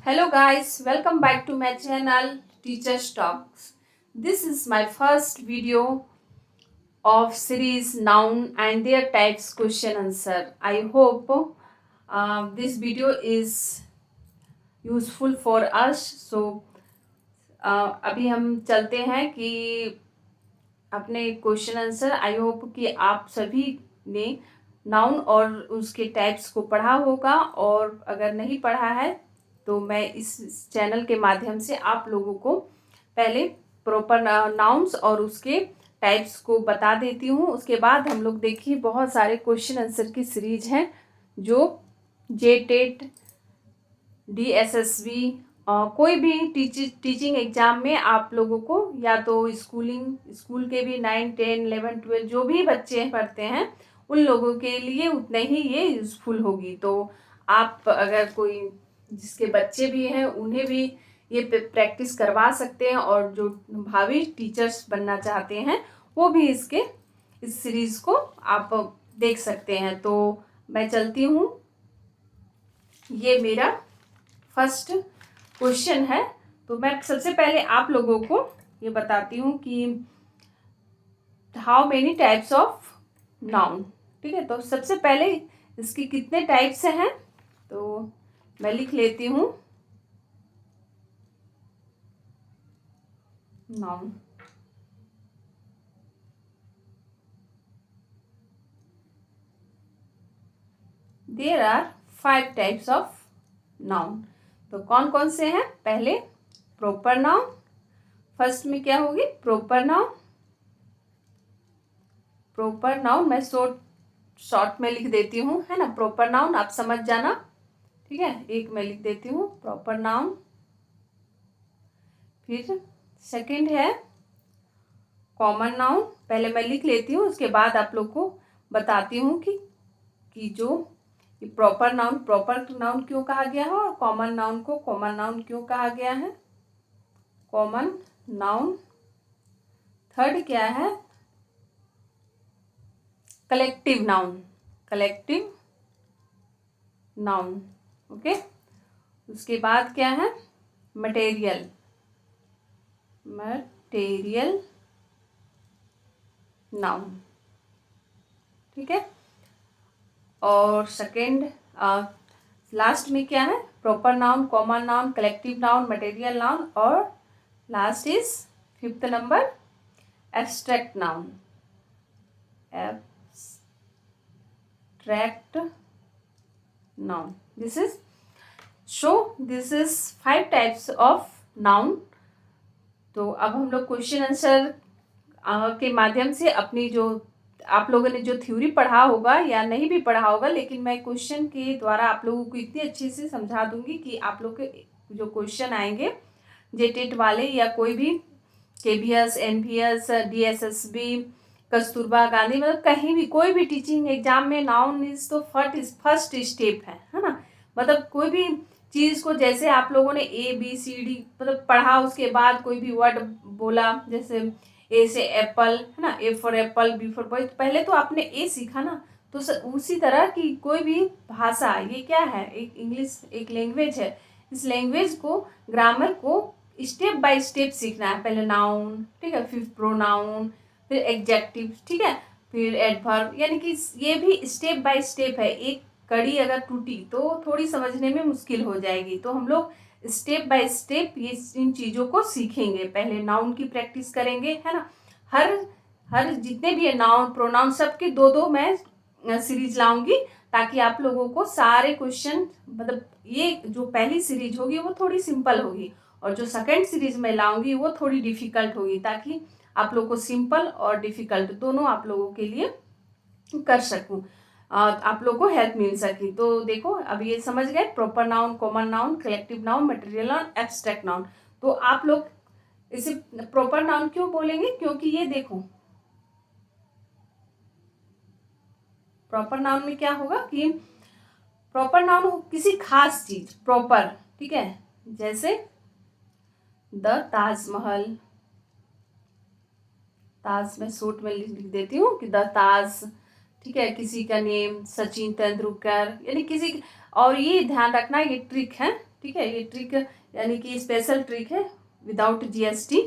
Hello guys, welcome back to my channel Teachers Talks. This is my first video of series noun and their types question answer. I hope this video is useful for us. So अभी हम चलते हैं कि अपने question answer. I hope कि आप सभी ने नाउन और उसके टाइप्स को पढ़ा होगा, और अगर नहीं पढ़ा है तो मैं इस चैनल के माध्यम से आप लोगों को पहले प्रॉपर नाउन्स और उसके टाइप्स को बता देती हूँ। उसके बाद हम लोग देखिए बहुत सारे क्वेश्चन आंसर की सीरीज हैं जो JTET, DSSB कोई भी टीचिंग एग्जाम में आप लोगों को, या तो स्कूल के भी 9, 10, 11, 12 जो भी बच्चे पढ़ते हैं उन लोगों के लिए उतना ही ये यूज़फुल होगी। तो आप अगर कोई जिसके बच्चे भी हैं उन्हें भी ये प्रैक्टिस करवा सकते हैं, और जो भावी टीचर्स बनना चाहते हैं वो भी इस सीरीज़ को आप देख सकते हैं। तो मैं चलती हूँ, ये मेरा फर्स्ट क्वेश्चन है। तो मैं सबसे पहले आप लोगों को ये बताती हूँ कि how many types of noun. ठीक है, तो सबसे पहले इसकी कितने टाइप्स हैं तो मैं लिख लेती हूँ noun. There are 5 types of noun. तो कौन कौन से हैं? पहले प्रॉपर नाउन। फर्स्ट में क्या होगी? Proper noun. प्रॉपर नाउन मैं शॉर्ट में लिख देती हूँ, है ना। प्रॉपर नाउन आप समझ जाना, ठीक है। एक मैं लिख देती हूँ प्रॉपर नाउन। फिर सेकंड है कॉमन नाउन। पहले मैं लिख लेती हूँ, उसके बाद आप लोग को बताती हूँ कि जो प्रॉपर नाउन क्यों कहा गया है और कॉमन नाउन को कॉमन नाउन क्यों कहा गया है। Common noun. थर्ड क्या है? Collective noun. Collective noun, okay. उसके बाद क्या है? मटेरियल। मटेरियल नाउन, ठीक है। और सेकंड लास्ट में क्या है? Proper noun, common noun, collective noun, material noun, और last is fifth number abstract noun. Abstract noun. This is 5 types of noun. तो अब हम लोग क्वेश्चन आंसर के माध्यम से अपनी जो आप लोगों ने जो थ्योरी पढ़ा होगा या नहीं भी पढ़ा होगा, लेकिन मैं क्वेश्चन के द्वारा आप लोगों को इतनी अच्छे से समझा दूंगी कि आप लोग के जो क्वेश्चन आएंगे JTET वाले या कोई भी KVS, NVS, DSSB, Kasturba Gandhi, मतलब कहीं भी कोई भी टीचिंग एग्जाम में नाउन इज तो फर्स्ट स्टेप है ना। मतलब कोई भी चीज़ को जैसे आप लोगों ने ABCD मतलब पढ़ा, उसके बाद कोई भी वर्ड बोला, जैसे A से एप्पल, है ना, A for Apple, B for boy, पहले तो आपने A सीखा ना। तो उसी तरह की कोई भी भाषा, ये क्या है? एक इंग्लिश एक लैंग्वेज है। इस लैंग्वेज को, ग्रामर को स्टेप बाय स्टेप सीखना है। पहले नाउन, ठीक है, फिर प्रोनाउन, फिर एडजेक्टिव, ठीक है, फिर एडवर्ब, यानी कि ये भी स्टेप बाय स्टेप है। एक कड़ी अगर टूटी तो थोड़ी समझने में मुश्किल हो जाएगी। तो हम लोग स्टेप बाय स्टेप ये इन चीज़ों को सीखेंगे। पहले नाउन की प्रैक्टिस करेंगे, है ना। हर जितने भी है नाउन, प्रोनाउन, सबके 2-2 मैं सीरीज लाऊंगी, ताकि आप लोगों को सारे क्वेश्चन, मतलब ये जो पहली सीरीज होगी वो थोड़ी सिंपल होगी, और जो सेकंड सीरीज में लाऊंगी वो थोड़ी डिफिकल्ट होगी, ताकि आप लोगों को सिंपल और डिफिकल्ट दोनों आप लोगों के लिए कर सकूं, आप लोगों को हेल्प मिल सकी। तो देखो, अब ये समझ गए proper noun, common noun, collective noun, material noun, abstract noun. तो आप लोग इसे प्रॉपर नाउन क्यों बोलेंगे? क्योंकि ये देखो, प्रॉपर नाउन में क्या होगा कि प्रॉपर नाउन हो किसी खास चीज, प्रॉपर, ठीक है। जैसे द ताजमहल, ताज में शॉर्ट में लिख देती हूँ कि द ताज, ठीक है। किसी का नेम सचिन तेंदुलकर, यानी किसी, और ये ध्यान रखना, ये ट्रिक है, ठीक है, ये ट्रिक यानी कि स्पेशल ट्रिक है विदाउट जीएसटी।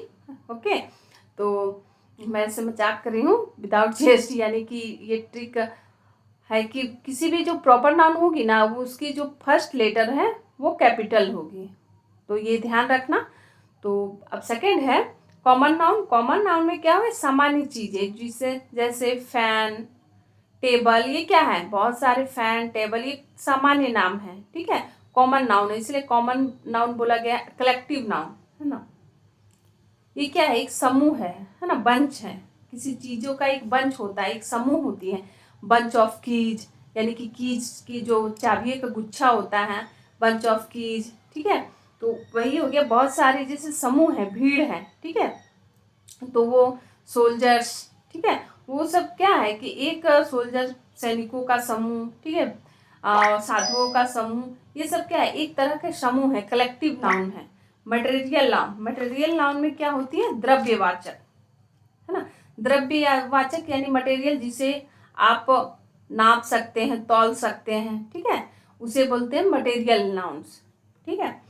ओके, तो मैं ऐसे मजाक कर रही हूँ, विदाउट जीएसटी यानी कि ये ट्रिक है कि किसी भी जो प्रॉपर नाउन होगी ना, वो उसकी जो फर्स्ट लेटर है वो कैपिटल होगी, तो ये ध्यान रखना। तो अब सेकंड है कॉमन नाउन। कॉमन नाउन में क्या है, सामान्य चीजें, जिसे जैसे फैन, टेबल, ये क्या है, बहुत सारे फैन, टेबल, ये सामान्य नाम है, ठीक है, कॉमन नाउन है, इसलिए कॉमन नाउन बोला गया। कलेक्टिव नाउन है ना, ये क्या है, एक समूह है ना, बंच है, किसी चीजों का एक बंच होता है, एक समूह होती है। बंच ऑफ कीज, यानी कि कीज की जो चाबियों का गुच्छा होता है, बंच ऑफ कीज, ठीक है, तो वही हो गया। बहुत सारे जैसे समूह है, भीड़ है, ठीक है, तो वो सोल्जर्स, ठीक है, वो सब क्या है कि एक सोल्जर, सैनिकों का समूह, ठीक है, साधुओं का समूह, ये सब क्या है, एक तरह के समूह है, कलेक्टिव नाउन है। मटेरियल नाउन, मटेरियल नाउन में क्या होती है, द्रव्यवाचक, है ना, द्रव्यवाचक यानी मटेरियल जिसे आप नाप सकते हैं, तौल सकते हैं, ठीक है, उसे बोलते हैं मटेरियल नाउन्स, ठीक है।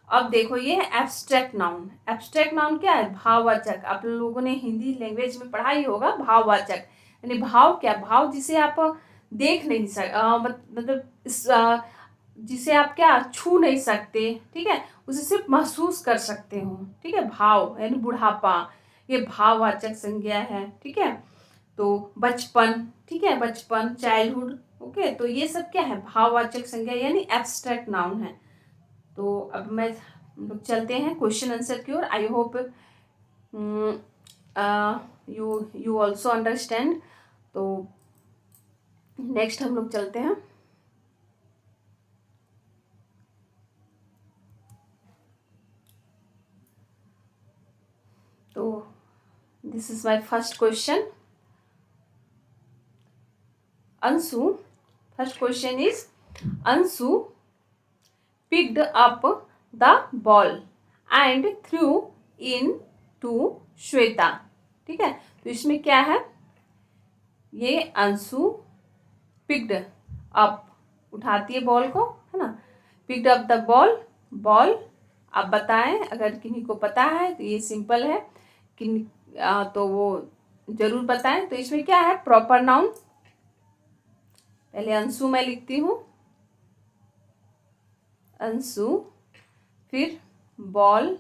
अब देखो ये है एब्स्ट्रैक्ट नाउन। एब्स्ट्रैक्ट नाउन क्या है, भाववाचक। आप लोगों ने हिंदी लैंग्वेज में पढ़ा ही होगा, भाववाचक यानी भाव क्या, भाव जिसे आप देख नहीं मतलब जिसे आप क्या छू नहीं सकते, ठीक है, उसे सिर्फ महसूस कर सकते हो, ठीक है। भाव यानी बुढ़ापा, ये भाववाचक संज्ञा है, ठीक है। तो बचपन, ठीक है, बचपन, चाइल्डहुड, ओके, तो ये सब क्या है, भाववाचक संज्ञा यानी एब्स्ट्रैक्ट नाउन है। तो अब मैं लोग चलते हैं क्वेश्चन आंसर की ओर। I hope you also understand. तो नेक्स्ट हम लोग चलते हैं। तो this is my first question. Anshu, first question is Anshu picked up the ball and threw in to Shweta, ठीक है, तो इसमें क्या है, ये अंशु पिक्ड अप, उठाती है बॉल को, है ना, picked up the ball, ball, आप बताएं अगर किन्हीं को पता है, तो ये सिंपल है, तो वो जरूर बताएं। तो इसमें क्या है, प्रॉपर नाउन, पहले अंशु मैं लिखती हूँ, अंशु, फिर बॉल,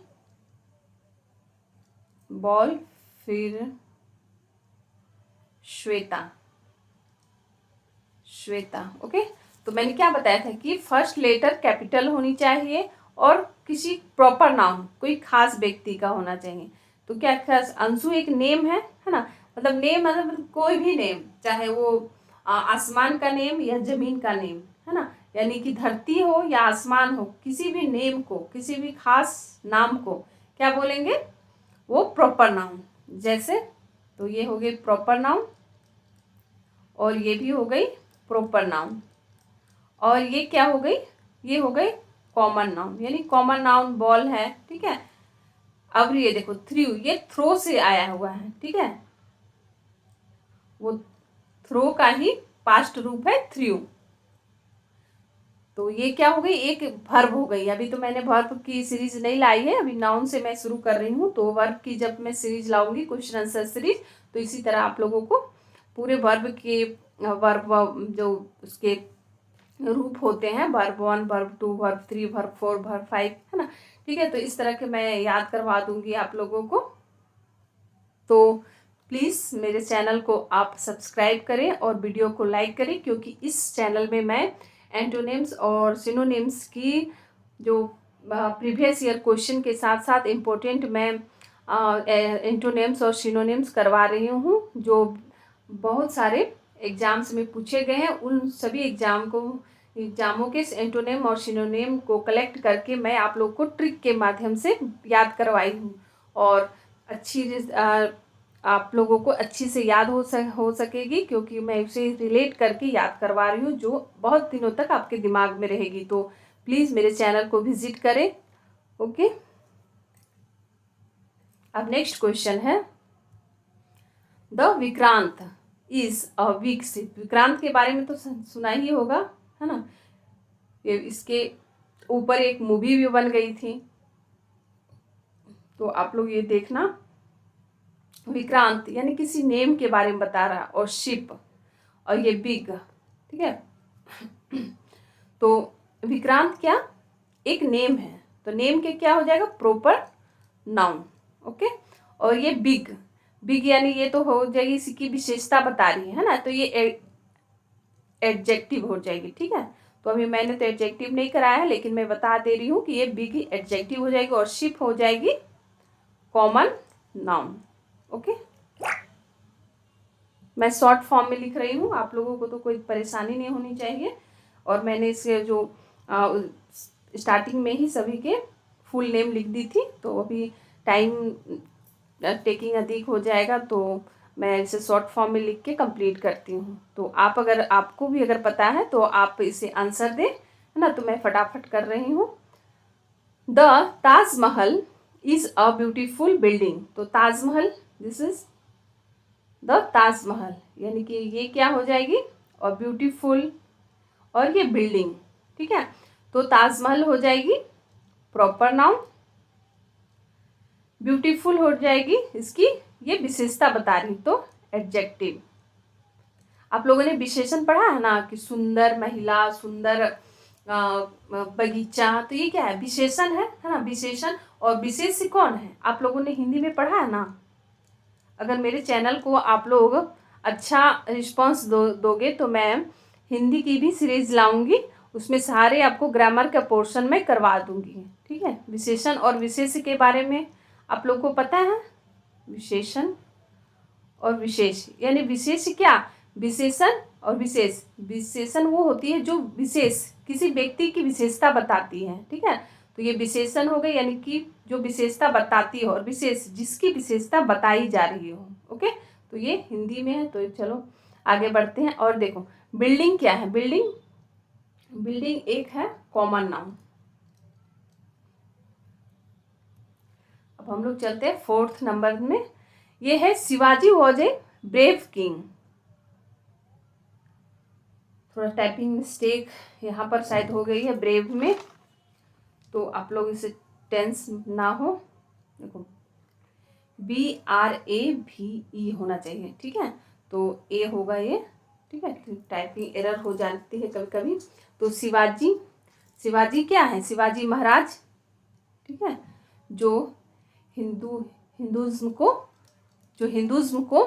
बॉल, फिर श्वेता, श्वेता, ओके। तो मैंने क्या बताया था कि फर्स्ट लेटर कैपिटल होनी चाहिए और किसी प्रॉपर नाउन, कोई खास व्यक्ति का होना चाहिए। तो क्या खास, अंशु एक नेम है ना, मतलब नेम मतलब कोई भी नेम, चाहे वो आसमान का नेम या जमीन का नेम, है ना, यानी कि धरती हो या आसमान हो, किसी भी नेम को, किसी भी खास नाम को क्या बोलेंगे, वो प्रॉपर नाउन। जैसे, तो ये हो गई प्रॉपर नाउन, और ये भी हो गई प्रॉपर नाउन, और ये क्या हो गई, ये हो गई कॉमन नाउन, यानी कॉमन नाउन बॉल है, ठीक है। अब ये देखो थ्रू, ये थ्रो से आया हुआ है, ठीक है, वो थ्रो का ही पास्ट रूप है थ्रू। तो ये क्या हो गई, एक वर्ब हो गई। अभी तो मैंने वर्ब की सीरीज नहीं लाई है, अभी नाउन से मैं शुरू कर रही हूँ। तो वर्ब की जब मैं सीरीज लाऊंगी, क्वेश्चन आंसर सीरीज, तो इसी तरह आप लोगों को पूरे वर्ब के, वर्ब जो उसके रूप होते हैं, verb 1, verb 2, verb 3, verb 4, verb 5, है ना, ठीक है, तो इस तरह के मैं याद करवा दूंगी आप लोगों को। तो प्लीज़ मेरे चैनल को आप सब्सक्राइब करें और वीडियो को लाइक करें, क्योंकि इस चैनल में मैं एंटोनिम्स और सिनोनिम्स की जो प्रीवियस ईयर क्वेश्चन के साथ साथ इम्पोर्टेंट मैं एंटोनिम्स और सिनोनिम्स करवा रही हूँ, जो बहुत सारे एग्जाम्स में पूछे गए हैं। उन सभी एग्जामों के एंटोनिम और सिनोनिम को कलेक्ट करके मैं आप लोग को ट्रिक के माध्यम से याद करवाई हूँ, और आप लोगों को अच्छी से याद हो सकेगी, क्योंकि मैं उसे रिलेट करके याद करवा रही हूँ, जो बहुत दिनों तक आपके दिमाग में रहेगी। तो प्लीज़ मेरे चैनल को विजिट करें, ओके। अब नेक्स्ट क्वेश्चन है, द विक्रांत इज अ विकसित। विक्रांत के बारे में तो सुना ही होगा, है ना, ये इसके ऊपर एक मूवी भी बन गई थी, तो आप लोग ये देखना। विक्रांत यानी किसी नेम के बारे में बता रहा है, और शिप, और ये बिग, ठीक है। तो विक्रांत क्या एक नेम है, तो नेम के क्या हो जाएगा प्रॉपर नाउन, ओके। और ये बिग, बिग यानी ये तो हो जाएगी इसकी विशेषता बता रही है ना, तो ये एडजेक्टिव हो जाएगी, ठीक है। तो अभी मैंने तो एडजेक्टिव नहीं कराया है, लेकिन मैं बता दे रही हूँ कि ये बिग एडजेक्टिव हो जाएगी, और शिप हो जाएगी कॉमन नाउन, ओके। मैं शॉर्ट फॉर्म में लिख रही हूँ, आप लोगों को तो कोई परेशानी नहीं होनी चाहिए। और मैंने इसके जो स्टार्टिंग में ही सभी के फुल नेम लिख दी थी, तो अभी टाइम टेकिंग अधिक हो जाएगा, तो मैं इसे शॉर्ट फॉर्म में लिख के कंप्लीट करती हूँ। तो आप अगर आपको भी अगर पता है तो आप इसे आंसर दें, है ना। तो मैं फटाफट कर रही हूँ। The Taj Mahal is a beautiful building. तो Taj Mahal, this is the Taj Mahal, यानी कि ये क्या हो जाएगी, और ब्यूटीफुल, और ये बिल्डिंग, ठीक है। तो ताजमहल हो जाएगी प्रॉपर नाउन, ब्यूटीफुल हो जाएगी इसकी ये विशेषता बता रही, तो एडजेक्टिव। आप लोगों ने विशेषण पढ़ा है ना कि सुंदर महिला, सुंदर बगीचा, तो ये क्या है, विशेषण है ना। विशेषण और विशेष कौन है, आप लोगों ने हिंदी में पढ़ा है ना। अगर मेरे चैनल को आप लोग अच्छा रिस्पांस दोगे तो मैं हिंदी की भी सीरीज लाऊंगी, उसमें सारे आपको ग्रामर का पोर्शन में करवा दूंगी, ठीक है। विशेषण और विशेष के बारे में आप लोग को पता है, विशेषण और विशेष, यानी विशेष क्या, विशेषण और विशेष। विशेषण वो होती है जो विशेष किसी व्यक्ति की विशेषता बताती है, ठीक है। तो ये विशेषण हो गए, यानी कि जो विशेषता बताती हो, और विशेष जिसकी विशेषता बताई जा रही हो, ओके। तो ये हिंदी में है। तो चलो आगे बढ़ते हैं। और देखो बिल्डिंग क्या है, बिल्डिंग, बिल्डिंग एक है कॉमन नाउन। अब हम लोग चलते हैं फोर्थ नंबर में, ये है Shivaji was a brave king. थोड़ा टाइपिंग मिस्टेक यहाँ पर शायद हो गई है ब्रेव में, तो आप लोग इसे टेंस ना हो। देखो BRAVE होना चाहिए, ठीक है। तो ए होगा ये, ठीक है। तो टाइपिंग एरर हो जाती है कभी कभी। तो शिवाजी, शिवाजी क्या है, शिवाजी महाराज, ठीक है। जो हिंदुज्म को, जो हिंदुज्म को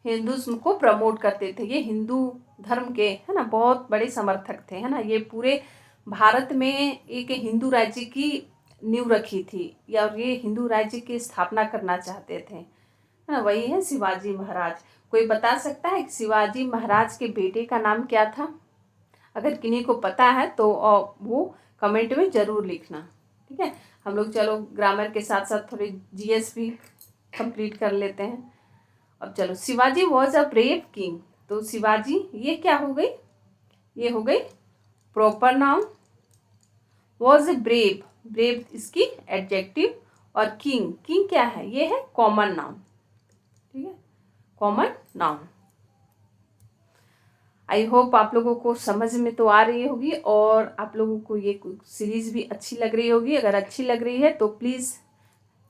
हिंदुज्म को प्रमोट करते थे। ये हिंदू धर्म के, है ना, बहुत बड़े समर्थक थे, है ना। ये पूरे भारत में एक हिंदू राज्य की नींव रखी थी, या ये हिंदू राज्य की स्थापना करना चाहते थे, है ना। वही है शिवाजी महाराज। कोई बता सकता है कि शिवाजी महाराज के बेटे का नाम क्या था? अगर किन्हीं को पता है तो वो कमेंट में ज़रूर लिखना, ठीक है। हम लोग चलो ग्रामर के साथ साथ थोड़ी GS भी कंप्लीट कर लेते हैं। अब चलो, Shivaji was a brave king. तो शिवाजी ये क्या हो गई, ये हो गई proper noun. Was a brave, brave इसकी एडजेक्टिव, और किंग, किंग क्या है, ये है कॉमन नाउन, ठीक है, कॉमन नाउन। आई होप आप लोगों को समझ में तो आ रही होगी, और आप लोगों को ये सीरीज भी अच्छी लग रही होगी। अगर अच्छी लग रही है तो प्लीज़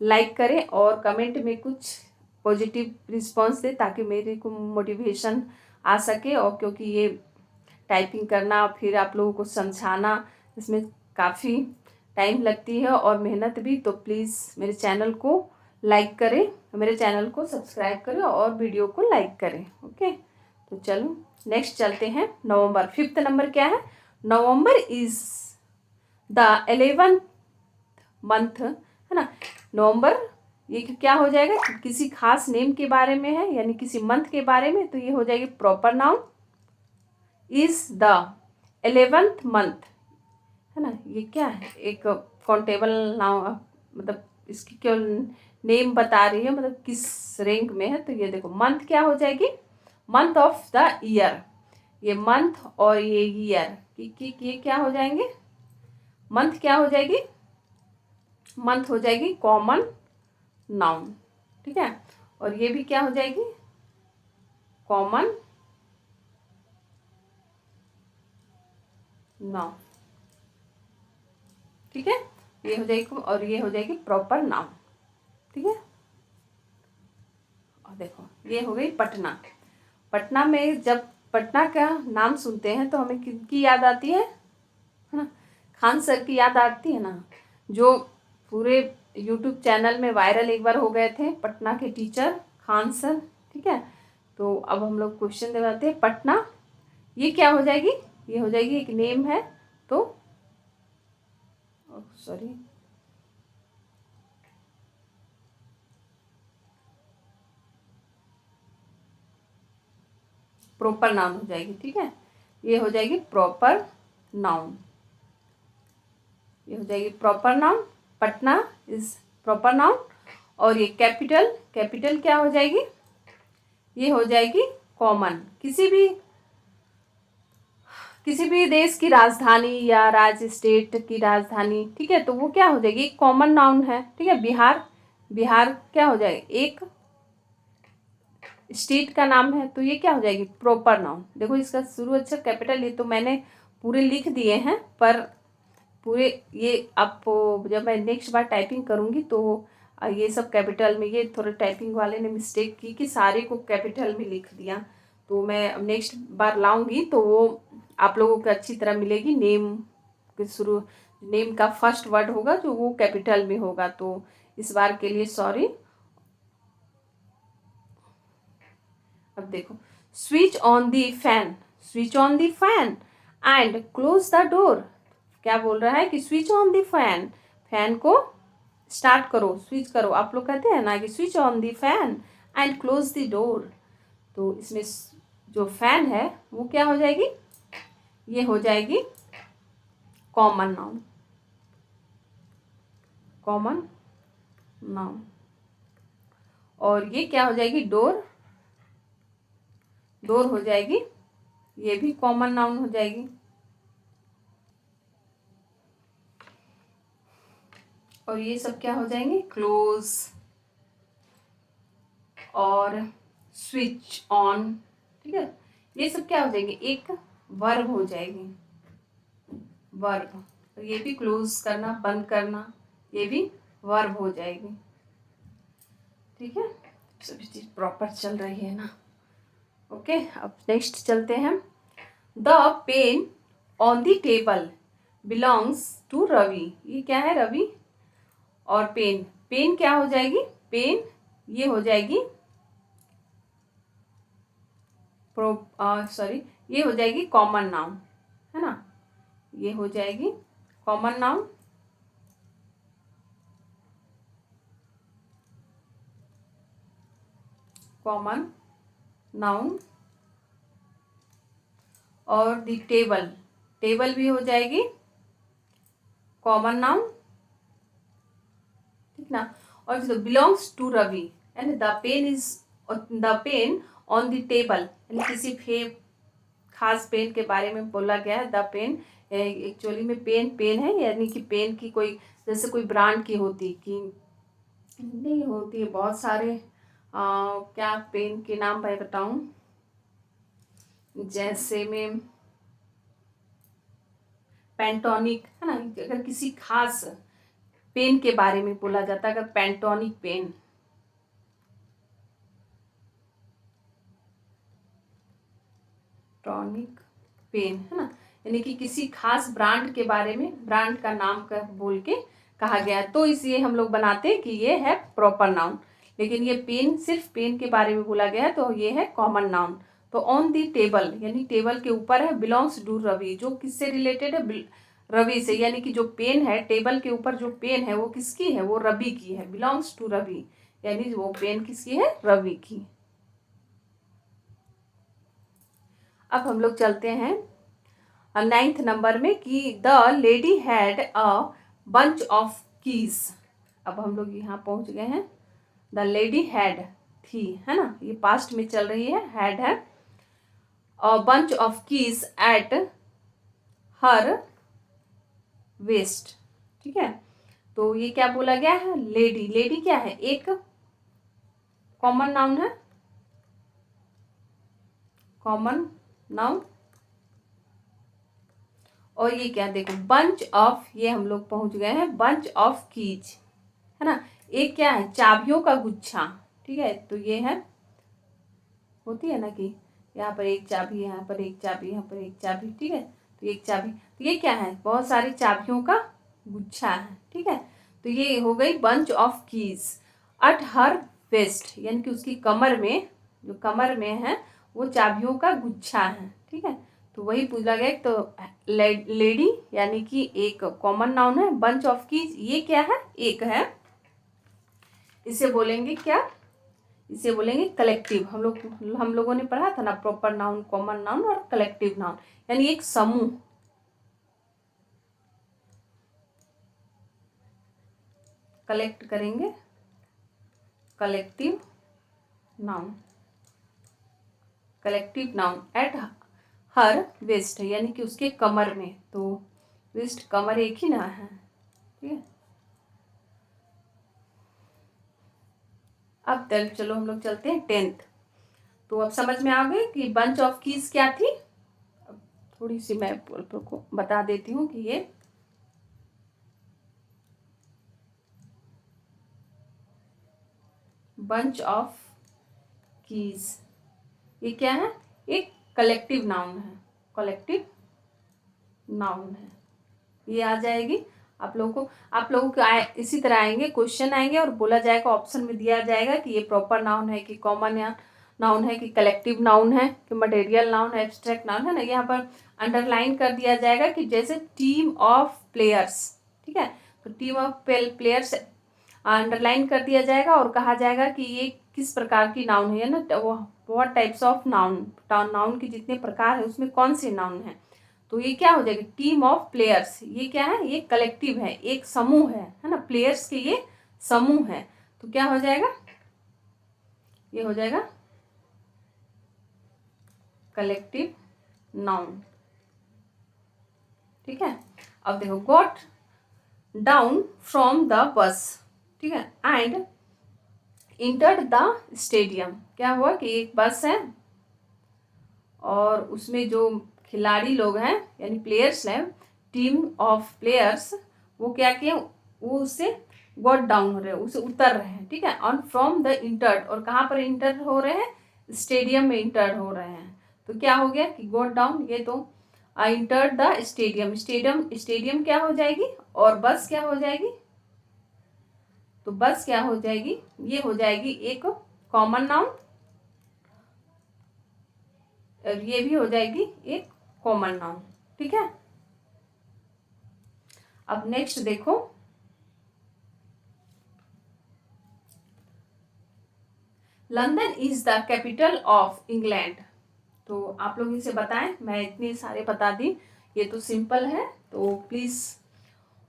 लाइक करें, और कमेंट में कुछ पॉजिटिव रिस्पांस दें, ताकि मेरे को मोटिवेशन आ सके। और क्योंकि ये टाइपिंग करना, फिर आप लोगों को समझाना, इसमें काफ़ी टाइम लगती है और मेहनत भी। तो प्लीज़ मेरे चैनल को लाइक करें, मेरे चैनल को सब्सक्राइब करें, और वीडियो को लाइक करें, ओके। तो चलो नेक्स्ट चलते हैं। नवंबर, फिफ्थ नंबर क्या है, November is the 11th month, है ना। नवंबर ये क्या हो जाएगा, किसी खास नेम के बारे में है, यानी किसी मंथ के बारे में, तो ये हो जाएगी proper noun. Is the 11th month, है ना। ये क्या है, एक काउंटेबल नाउन, मतलब इसकी क्यों नेम बता रही है, मतलब किस रैंक में है। तो ये देखो मंथ क्या हो जाएगी, मंथ ऑफ द ईयर। ये मंथ और ये ईयर की ये क्या हो जाएंगे, मंथ क्या हो जाएगी, मंथ हो जाएगी कॉमन नाउन, ठीक है। और ये भी क्या हो जाएगी, कॉमन नाउन। ठीक है, ये हो जाएगी और ये हो जाएगी प्रॉपर नाउन। ठीक है, और देखो ये हो गई पटना। पटना में जब पटना का नाम सुनते हैं तो हमें किनकी याद आती है ना? खान सर की याद आती है ना, जो पूरे यूट्यूब चैनल में वायरल एक बार हो गए थे, पटना के टीचर खान सर। ठीक है, तो अब हम लोग क्वेश्चन दिखाते हैं। पटना ये क्या हो जाएगी, ये हो जाएगी एक नेम है, तो सॉरी प्रॉपर नाउन हो जाएगी। ठीक है, ये हो जाएगी प्रॉपर नाउन, ये हो जाएगी proper noun. Patna is proper noun. और ये कैपिटल, कैपिटल क्या हो जाएगी, ये हो जाएगी कॉमन। किसी भी देश की राजधानी या राज्य स्टेट की राजधानी, ठीक है, तो वो क्या हो जाएगी, एक कॉमन नाउन है। ठीक है, बिहार, बिहार क्या हो जाएगा, एक स्टेट का नाम है, तो ये क्या हो जाएगी प्रॉपर नाउन। देखो इसका शुरू अच्छा कैपिटल, ये तो मैंने पूरे लिख दिए हैं, पर पूरे ये आपको जब मैं नेक्स्ट बार टाइपिंग करूँगी तो ये सब कैपिटल में, ये थोड़ा टाइपिंग वाले ने मिस्टेक की कि सारे को कैपिटल में लिख दिया, तो मैं नेक्स्ट बार लाऊंगी तो वो आप लोगों को अच्छी तरह मिलेगी। नेम के शुरू, नेम का फर्स्ट वर्ड होगा जो वो कैपिटल में होगा, तो इस बार के लिए सॉरी। अब देखो, switch on the fan, switch on the fan and close the door. क्या बोल रहा है कि switch on the fan, fan को स्टार्ट करो, स्विच करो। आप लोग कहते हैं ना कि switch on the fan and close the door, तो इसमें जो फैन है वो क्या हो जाएगी, ये हो जाएगी कॉमन नाउन, कॉमन नाउन। और ये क्या हो जाएगी, डोर, डोर हो जाएगी, ये भी कॉमन नाउन हो जाएगी। और ये सब क्या हो जाएंगे, क्लोज और स्विच ऑन। ठीक है, ये सब क्या हो जाएंगे, एक वर्ब हो जाएगी, वर्ब। तो ये भी क्लोज करना, बंद करना, ये भी वर्ब हो जाएगी। ठीक है, सभी चीज प्रॉपर चल रही है ना। ओके, अब नेक्स्ट चलते हैं। The pen on the table belongs to Ravi. ये क्या है, रवि। और पेन, पेन क्या हो जाएगी, पेन ये हो जाएगी सॉरी, ये हो जाएगी कॉमन नाउन, है ना, ये हो जाएगी कॉमन नाउन। Common noun. और द टेबल, टेबल भी हो जाएगी कॉमन नाउन, ठीक ना। और जो belongs to Ravi and the pen is, the pen on the table, यानी किसी खास पेन के बारे में बोला गया है। द पेन एक्चुअली में पेन, पेन है, यानी कि पेन की कोई, जैसे कोई ब्रांड की होती कि नहीं होती है, बहुत सारे क्या पेन के नाम मैं बताऊं, जैसे में पेंटोनिक, है ना। अगर किसी खास पेन के बारे में बोला जाता है, अगर पेंटोनिक पेन, टॉनिक पेन, है ना, यानी कि किसी खास ब्रांड के बारे में, ब्रांड का नाम का बोल के कहा गया है, तो इसलिए हम लोग बनाते हैं कि ये है प्रॉपर नाउन। लेकिन ये पेन, सिर्फ पेन के बारे में बोला गया है, तो ये है कॉमन नाउन। तो ऑन दी टेबल, यानी टेबल के ऊपर है, बिलोंग्स टू रवि, जो किससे रिलेटेड है, रवि से, यानी कि जो पेन है, टेबल के ऊपर जो पेन है वो किसकी है, वो रवि की है, बिलोंग्स टू रवि, यानी वो पेन किसकी है, रवि की। अब हम लोग चलते हैं 9th नंबर में कि the lady had a bunch of keys. अब हम लोग यहाँ पहुँच गए हैं, द लेडी हैड थी, है ना, ये पास्ट में चल रही है, हैड है, a bunch of keys at her waist. ठीक है, तो ये क्या बोला गया है, लेडी, लेडी क्या है, एक कॉमन नाउन है, कॉमन नाउन। और ये क्या, देखो बंच ऑफ, ये हम लोग पहुंच गए हैं बंच ऑफ कीज, है ना। एक क्या है, चाबियों का गुच्छा, ठीक है। तो ये है, होती है ना कि यहाँ पर एक चाबी, यहाँ पर एक चाबी, यहाँ पर एक चाबी, ठीक है। तो एक चाबी, तो ये क्या है, बहुत सारी चाबियों का गुच्छा है, ठीक है। तो ये हो गई bunch of keys. At her waist, यानी कि उसकी कमर में, जो कमर में है वो चाबियों का गुच्छा है, ठीक है। तो वही पूछा गया। तो लेडी यानी कि एक कॉमन नाउन है। बंच ऑफ कीज ये क्या है, एक है। इसे बोलेंगे क्या, इसे बोलेंगे कलेक्टिव। हम लोगों ने पढ़ा था ना, प्रॉपर नाउन, कॉमन नाउन और कलेक्टिव नाउन, यानी एक समूह। कलेक्ट करेंगे, collective noun, collective noun. At her waist, यानी कि उसके कमर में, तो वेस्ट कमर एक ही ना है, ठीक है। अब तक चलो हम लोग चलते हैं 10th। तो अब समझ में आ गए कि बंच ऑफ कीज क्या थी। अब थोड़ी सी मैं को बता देती हूँ कि ये बंच ऑफ कीज ये क्या है, एक कलेक्टिव नाउन है, कलेक्टिव नाउन है। ये आ जाएगी आप लोगों को इसी तरह आएंगे, क्वेश्चन आएंगे और बोला जाएगा, ऑप्शन में दिया जाएगा कि ये प्रॉपर नाउन है कि कॉमन नाउन है कि कलेक्टिव नाउन है कि मटेरियल नाउन है, एब्स्ट्रैक्ट नाउन है ना। यहाँ पर अंडरलाइन कर दिया जाएगा कि जैसे टीम ऑफ प्लेयर्स, ठीक है। तो टीम ऑफ प्लेयर्स अंडरलाइन कर दिया जाएगा और कहा जाएगा कि ये किस प्रकार की नाउन है ना, what types of noun, noun के जितने प्रकार है उसमें कौन से नाउन है। तो ये क्या हो जाएगा, टीम ऑफ प्लेयर्स, ये क्या है, ये कलेक्टिव है, एक समूह है ना, प्लेयर्स के ये समूह है। तो क्या हो जाएगा, ये हो जाएगा कलेक्टिव नाउन, ठीक है। अब देखो, got down from the bus, ठीक है, एंड इंटर्ड द स्टेडियम। क्या हुआ कि एक बस है और उसमें जो खिलाड़ी लोग हैं यानी प्लेयर्स हैं, टीम ऑफ प्लेयर्स, वो क्या किए, वो उससे गॉट डाउन हो रहे हैं, उसे उतर रहे हैं, ठीक है। ऑन फ्रॉम द इंटर्ड, और कहाँ पर इंटर हो रहे हैं, स्टेडियम में इंटर हो रहे हैं। तो क्या हो गया कि गॉट डाउन, ये तो इंटर्ड द स्टेडियम, स्टेडियम क्या हो जाएगी और बस क्या हो जाएगी, तो बस क्या हो जाएगी, ये हो जाएगी एक कॉमन नाउन और ये भी हो जाएगी एक कॉमन नाउन, ठीक है। अब नेक्स्ट देखो, London is the capital of England. तो आप लोग इसे बताएं, मैं इतने सारे बता दी, ये तो सिंपल है। तो please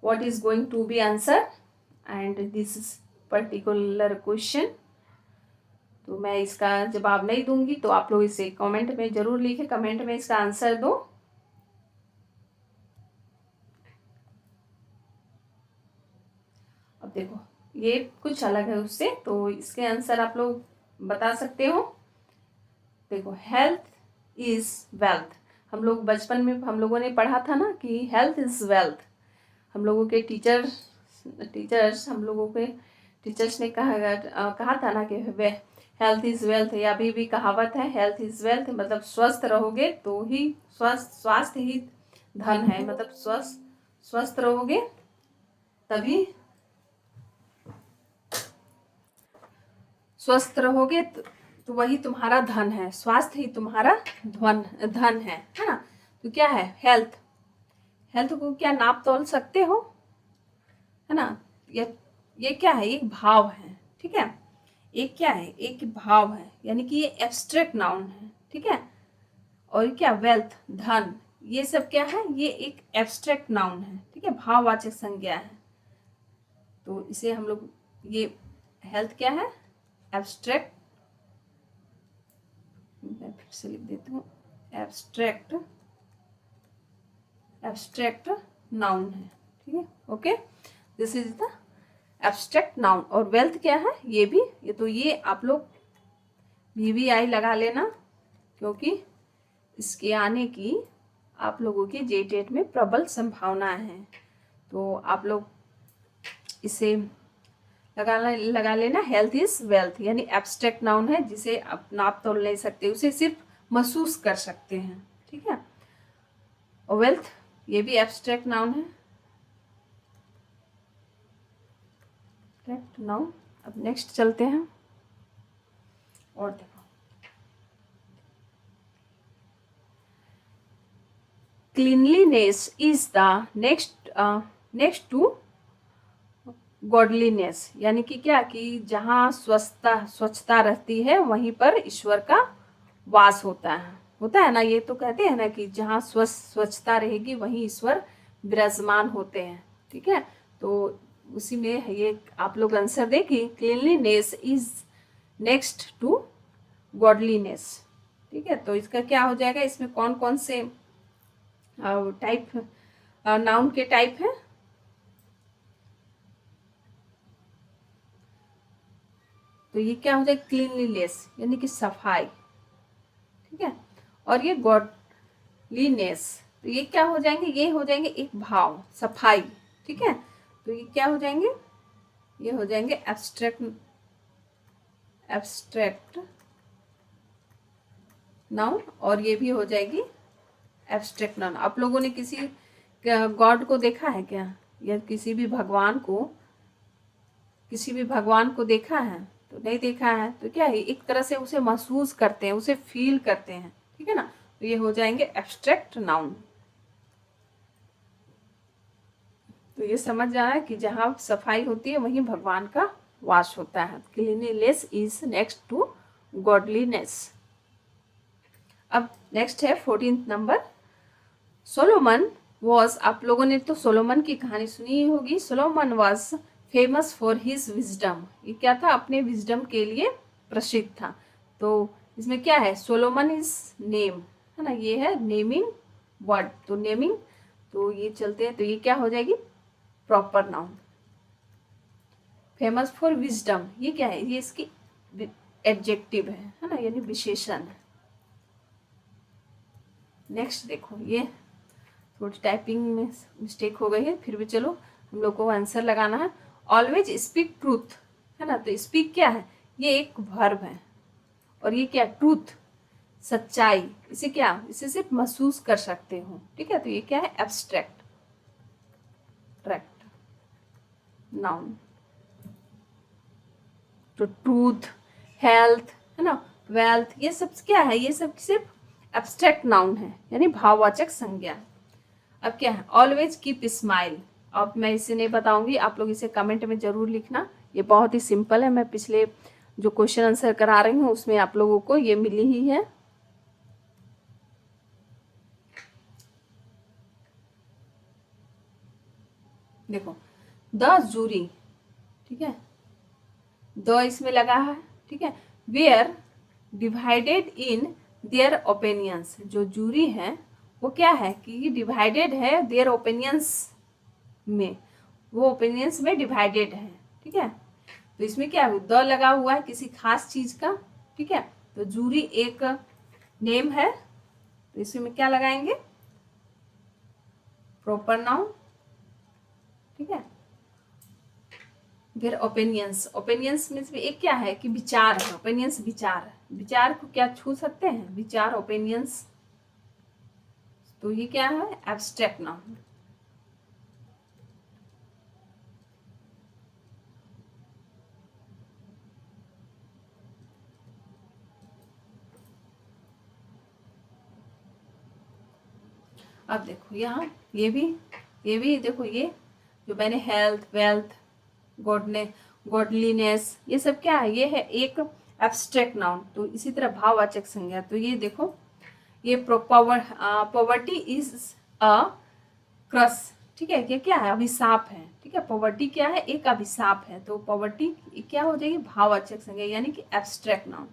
what is going to be answer and this particular question. तो मैं इसका जवाब नहीं दूंगी, तो आप लोग इसे कमेंट में जरूर लिखें, कमेंट में इसका आंसर दो। अब देखो, ये कुछ अलग है उससे, तो इसके आंसर आप लोग बता सकते हो। देखो, हेल्थ इज वेल्थ, हम लोग बचपन में हम लोगों ने पढ़ा था ना कि हेल्थ इज वेल्थ। हम लोगों के टीचर्स हम लोगों के टीचर्स ने कहा था ना कि हेल्थ इज वेल्थ। ये अभी भी कहावत है, हेल्थ इज वेल्थ, मतलब स्वस्थ रहोगे तो ही स्वास्थ्य ही धन है, मतलब स्वस्थ रहोगे तभी, स्वस्थ रहोगे तो वही तुम्हारा धन है, स्वास्थ्य ही तुम्हारा धन है ना। तो क्या है, हेल्थ, हेल्थ को क्या नाप तोल सकते हो, है ना। ये क्या है, एक भाव है, ठीक है। एक क्या है, एक भाव है, यानी कि ये एब्स्ट्रैक्ट नाउन है, ठीक है। और क्या, वेल्थ, धन, ये सब क्या है, ये एक एब्स्ट्रैक्ट नाउन है, ठीक है, भाववाचक संज्ञा है। तो इसे हम लोग, ये हेल्थ क्या है, एब्स्ट्रैक्ट, मैं फिर से लिख देती हूँ, एब्स्ट्रैक्ट नाउन है, ठीक है। Okay, this is the abstract noun. और वेल्थ क्या है, ये भी, ये तो ये आप लोग VVI लगा लेना, क्योंकि इसके आने की आप लोगों की जे टेट में प्रबल संभावना है। तो आप लोग इसे लगा लेना। हेल्थ इज वेल्थ यानी एब्स्ट्रैक्ट नाउन है, जिसे आप नाप तोल नहीं सकते, उसे सिर्फ महसूस कर सकते हैं। ठीक है, और वेल्थ ये भी एब्स्ट्रैक्ट नाउन है, एब्स्ट्रैक्ट नाउन। अब नेक्स्ट चलते हैं और देखो, cleanliness is the next to godliness, यानी कि क्या कि जहाँ स्वच्छता रहती है वहीं पर ईश्वर का वास होता है ना। ये तो कहते हैं ना कि जहाँ स्वच्छता रहेगी वहीं ईश्वर विराजमान होते हैं। ठीक है, तो उसी में ये आप लोग आंसर दें कि cleanliness is next to godliness. ठीक है, तो इसका क्या हो जाएगा, इसमें कौन कौन से टाइप नाउन के टाइप हैं। तो ये क्या हो जाएगा, क्लीनलीनेस यानी कि सफाई। ठीक है, और ये गॉडलीनेस, तो ये क्या हो जाएंगे, ये हो जाएंगे एक भाव, सफाई। ठीक है, तो ये क्या हो जाएंगे, ये हो जाएंगे एब्स्ट्रैक्ट नाउन, और ये भी हो जाएगी एब्स्ट्रैक्ट नाउन। आप लोगों ने किसी गॉड को देखा है क्या, या किसी भी भगवान को देखा है? तो नहीं देखा है तो क्या है, एक तरह से उसे महसूस करते हैं, उसे फील करते हैं। ठीक है ना, तो ये हो जाएंगे एब्स्ट्रैक्ट नाउन। तो ये समझ जाना है कि जहाँ सफाई होती है वहीं भगवान का वास होता है। Cleanliness is next to godliness. अब नेक्स्ट है 14th नंबर, सोलोमन वॉज। आप लोगों ने तो सोलोमन की कहानी सुनी ही होगी। Solomon was famous for his wisdom, ये क्या था, अपने विजडम के लिए प्रसिद्ध था। तो इसमें क्या है, सोलोमन इज नेम है ना, ये है नेमिंग वर्ड। तो नेमिंग, तो ये चलते हैं, तो ये क्या हो जाएगी, proper noun. Famous for wisdom, ये क्या है, ये इसकी एडजेक्टिव है ना, यानी विशेषण है। नेक्स्ट देखो, ये थोड़ी टाइपिंग में मिस्टेक हो गई है, फिर भी चलो हम लोग को आंसर लगाना है। ऑलवेज स्पीक ट्रूथ है ना, तो स्पीक क्या है, ये एक वर्ब है, और ये क्या, ट्रूथ सच्चाई, इसे क्या, इसे सिर्फ महसूस कर सकते हो। ठीक है, तो ये क्या है, एब्स्ट्रैक्ट नाउन। तो ट्रूथ, हेल्थ है ना, वेल्थ, ये सब क्या है, ये सब सिर्फ एब्स्ट्रैक्ट नाउन है, यानी भाववाचक संज्ञा। अब क्या है, ऑलवेज कीप स्माइल। अब मैं इसे नहीं बताऊंगी, आप लोग इसे कमेंट में जरूर लिखना। ये बहुत ही सिंपल है, मैं पिछले जो क्वेश्चन आंसर करा रही हूँ उसमें आप लोगों को ये मिली ही है। देखो, द जूरी, ठीक है, द इसमें लगा है। ठीक है, were divided in their opinions, जो जूरी है वो क्या है कि डिवाइडेड है देयर ओपिनियंस में, वो ओपिनियंस में डिवाइडेड है। ठीक है, तो इसमें क्या है, द लगा हुआ है किसी खास चीज का। ठीक है, तो जूरी एक नेम है, तो इसमें क्या लगाएंगे, प्रॉपर नाउन। ठीक है, फिर ओपिनियंस में से एक क्या है कि विचार है, ओपिनियंस विचार को क्या छू सकते हैं, विचार ओपिनियंस, तो ये क्या है, एब्स्ट्रैक्ट नाउन। अब देखो यहाँ ये भी देखो, ये जो मैंने हेल्थ, वेल्थ, गॉडलीनेस, ये सब क्या है, ये है एक एब्स्ट्रैक्ट नाउन। तो इसी तरह भाववाचक संज्ञा, तो ये देखो, ये पॉवर्टी इज अ क्रस। ठीक है, ये क्या है, अभिशाप है। ठीक है, पॉवर्टी क्या है, एक अभिशाप है। तो पॉवर्टी क्या हो जाएगी, भाववाचक संज्ञा, यानी कि एब्स्ट्रैक्ट नाउन,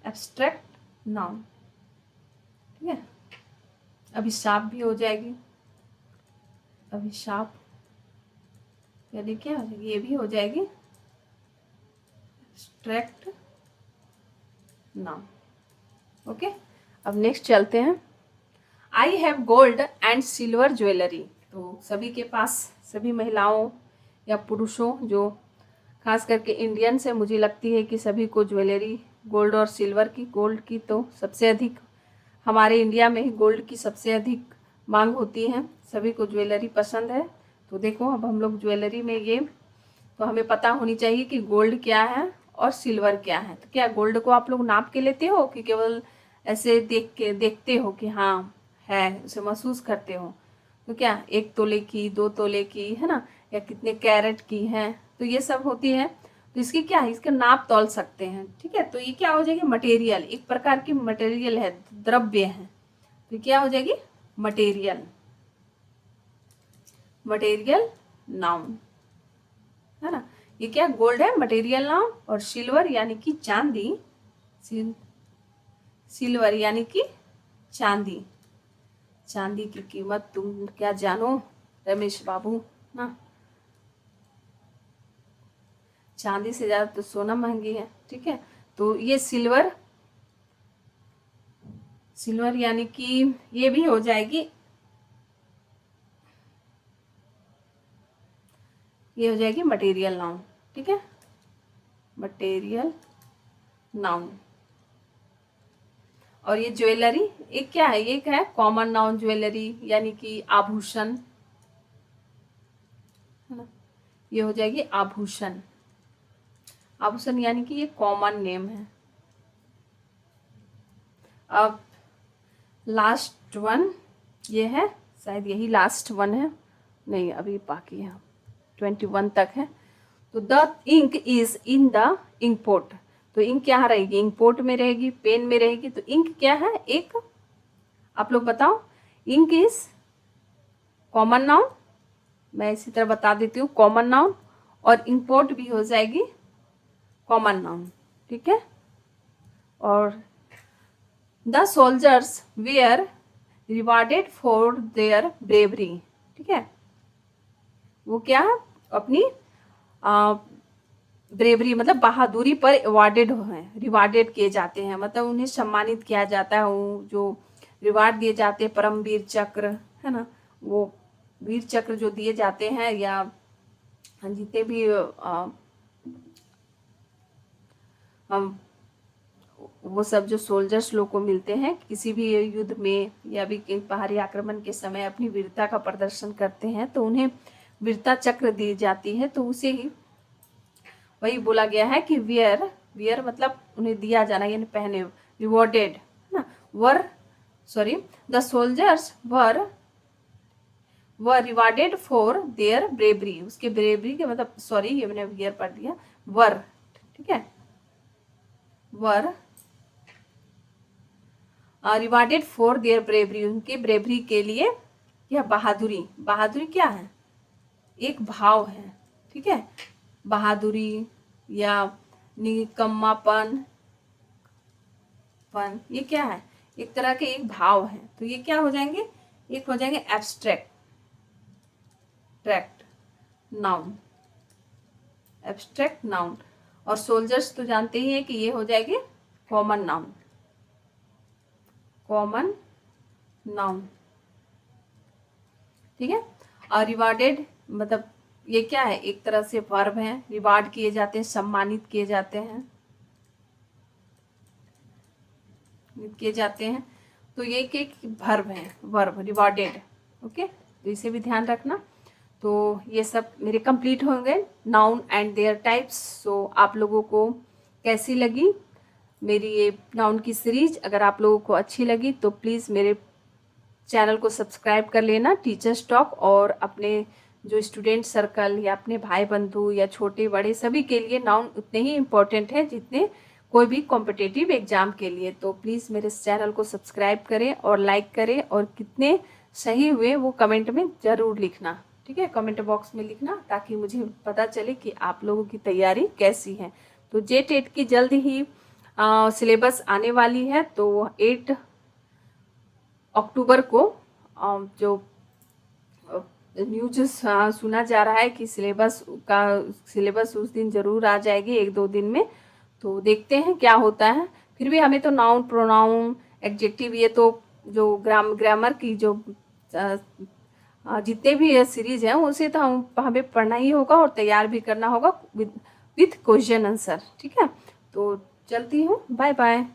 एब्स्ट्रैक्ट नाउन। ठीक है, अभिशाप भी हो जाएगी, अभिशाप यानी क्या हो जाएगी, ये भी हो जाएगी एब्स्ट्रैक्ट नाउन। ओके, अब नेक्स्ट चलते हैं। I have gold and silver jewellery. तो सभी के पास, सभी महिलाओं या पुरुषों जो खास करके इंडियन से, मुझे लगती है कि सभी को ज्वेलरी गोल्ड और सिल्वर की, गोल्ड की तो सबसे अधिक हमारे इंडिया में ही गोल्ड की सबसे अधिक मांग होती है, सभी को ज्वेलरी पसंद है। तो देखो अब हम लोग ज्वेलरी में ये, तो हमें पता होनी चाहिए कि गोल्ड क्या है और सिल्वर क्या है। तो क्या गोल्ड को आप लोग नाप के लेते हो कि केवल ऐसे देख के देखते हो कि हाँ है, उसे महसूस करते हो? तो क्या 1 तोले की, 2 तोले की, है ना, या कितने कैरेट की है, तो ये सब होती है। तो इसकी क्या है, इसका नाप तौल सकते हैं। ठीक है, तो ये क्या हो जाएगी, मटेरियल, एक प्रकार की मटेरियल है, द्रव्य है। तो क्या हो जाएगी, मटेरियल, मटेरियल नाउन, है ना। ये क्या, गोल्ड है, मटेरियल नाउन, और सिल्वर यानी कि चांदी, सिल्वर यानी कि चांदी। चांदी की कीमत तुम क्या जानो रमेश बाबू ना, चांदी से ज्यादा तो सोना महंगी है। ठीक है, तो ये सिल्वर, सिल्वर यानी कि ये भी हो जाएगी, ये हो जाएगी मटेरियल नाउन। ठीक है, मटेरियल नाउन। और ये ज्वेलरी एक क्या है, एक है कॉमन नाउन ज्वेलरी, यानी कि आभूषण, है ना, ये हो जाएगी आभूषण। आभूषण यानी कि ये कॉमन नेम है। अब लास्ट वन ये है, शायद यही लास्ट वन है, नहीं अभी बाकी है, 21 तक है। तो the ink is in the ink pot. तो इंक क्या रहेगी, इंक पोट में रहेगी, पेन में रहेगी। तो इंक क्या है, एक, आप लोग बताओ। इंक इज कॉमन नाउन, मैं इसी तरह बता देती हूँ, कॉमन नाउन, और इंक पोट भी हो जाएगी कॉमन नाउन। ठीक है, और the soldiers were rewarded for their bravery. ठीक है, वो क्या है, अपनी ब्रेवरी मतलब बहादुरी पर अवार्डेड हैं, रिवार्डेड किए जाते हैं, मतलब उन्हें सम्मानित किया जाता है। वो जो रिवार्ड दिए जाते हैं, परमवीर चक्र, है ना, वो वीर चक्र जो दिए जाते हैं, या जितने भी हम वो सब जो सोल्जर्स लोग को मिलते हैं किसी भी युद्ध में या भी पहाड़ी आक्रमण के समय अपनी वीरता का प्रदर्शन करते हैं, तो उन्हें वीरता चक्र दी जाती है। तो उसे ही वही बोला गया है कि वियर, वियर मतलब उन्हें दिया जाना, यानी पहने, रिवॉर्डेड ना, were sorry the soldiers were rewarded for their bravery. उसके ब्रेवरी के मतलब, सॉरी ये मैंने वियर पढ़ दिया, वर, ठीक है, वर रिवार्डेड फॉर देयर ब्रेवरी, उनके ब्रेवरी के लिए। यह बहादुरी, बहादुरी क्या है, एक भाव है। ठीक है, बहादुरी या निकम्मापन, ये क्या है, एक तरह के एक भाव है। तो ये क्या हो जाएंगे, एक हो जाएंगे abstract, tract noun, abstract noun. और सोल्जर्स तो जानते ही हैं कि ये हो जाएगी कॉमन नाउन, कॉमन नाउन। ठीक है, और रिवार्डेड मतलब ये क्या है, एक तरह से वर्ब है, रिवार्ड किए जाते हैं, सम्मानित किए जाते हैं, किए जाते हैं। तो ये एक वर्ब है, वर्ब रिवार्डेड। ओके, तो इसे भी ध्यान रखना। तो ये सब मेरे कंप्लीट होंगे नाउन एंड देयर टाइप्स। सो आप लोगों को कैसी लगी मेरी ये नाउन की सीरीज? अगर आप लोगों को अच्छी लगी तो प्लीज़ मेरे चैनल को सब्सक्राइब कर लेना, टीचर्स टॉक, और अपने जो स्टूडेंट सर्कल या अपने भाई बंधु या छोटे बड़े सभी के लिए नाउन उतने ही इम्पोर्टेंट है जितने कोई भी कॉम्पिटिटिव एग्जाम के लिए। तो प्लीज़ मेरे चैनल को सब्सक्राइब करें और लाइक करें, और कितने सही हुए वो कमेंट में ज़रूर लिखना। ठीक है, कमेंट बॉक्स में लिखना, ताकि मुझे पता चले कि आप लोगों की तैयारी कैसी है। तो जेटेट की जल्द ही सिलेबस आने वाली है। तो 8 अक्टूबर को जो न्यूज सुना जा रहा है कि सिलेबस उस दिन ज़रूर आ जाएगी, 1-2 दिन में। तो देखते हैं क्या होता है। फिर भी हमें तो नाउन, प्रोनाउन, एडजेक्टिव, ये तो जो ग्रामर की जो जितने भी सीरीज हैं उसे तो हमें पढ़ना ही होगा और तैयार भी करना होगा विथ क्वेश्चन आंसर। ठीक है, तो चलती हूँ, बाय बाय।